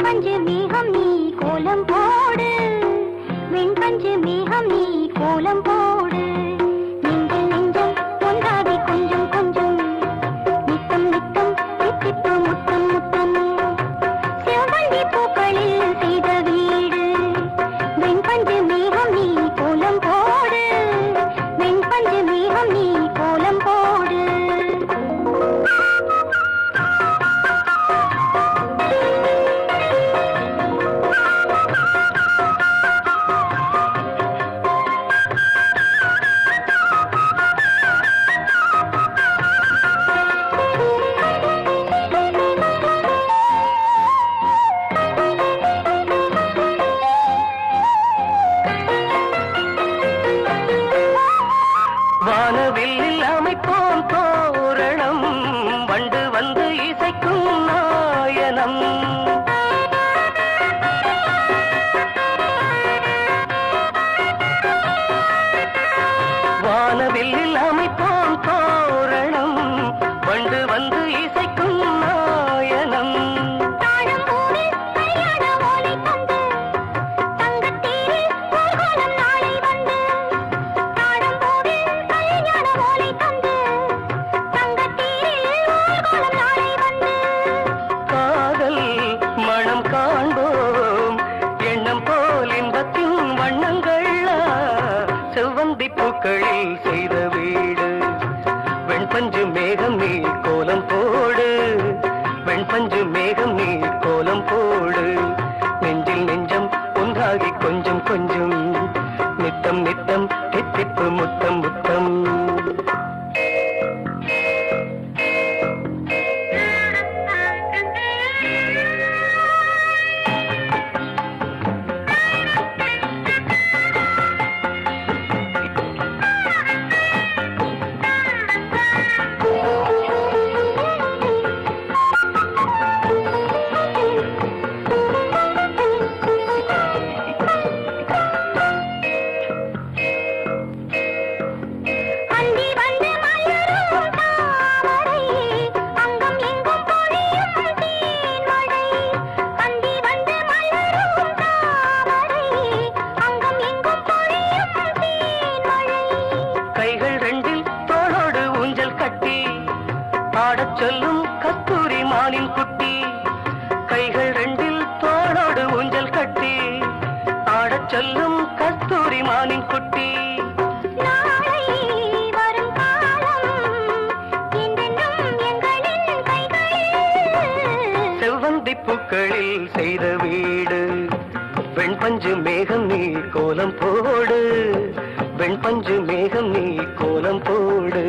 வெண்பஞ்சு மேகம் நீ கோலம் போடு, வெண்பஞ்சு மேகம் நீ கோலம் போடு. நெஞ்சில் நெஞ்சம் ஒன்றாகி கொஞ்சம் கொஞ்சம், நித்தம் நித்தம் தித்திப்பு முத்தம் முத்தம். செவ்வந்தி பூக்களில் செய்த வீடு, வெண்பஞ்சு மேகம் நீ கோலம் போடு, வெண்பஞ்சு மேகம் நீ கோலம் போடு. வானவில்லில் அமைப்போம் தோரணம், வண்டு வந்து இசைக்கும் நாயனம். வானவில்லில் அமைப்போம் தோரணம், வண்டு வந்து இசைக்கும் நாயனம். செவ்வந்தி பூக்களில் செய்த வீடு, வெண்பஞ்சு மேகம் நீ கோலம் போடு, வெண்பஞ்சு மேகம் நீ கோலம் போடு. நெஞ்சில் நெஞ்சம் ஒன்றாகி கொஞ்சம் கொஞ்சம், நித்தம் நித்தம் தித்திப்பு முத்தம் முத்தம். ஆடச் சொல்லும் கஸ்தூரி மானின் குட்டி, கைகள் ரெண்டில் தோளோடு ஊஞ்சல் கட்டி ஆடச் சொல்லும் கஸ்தூரி மானின் குட்டி. செவ்வந்தி பூக்களில் செய்த வீடு, வெண்பஞ்சு மேகம் நீ கோலம் போடு, வெண்பஞ்சு மேகம் நீ கோலம் போடு.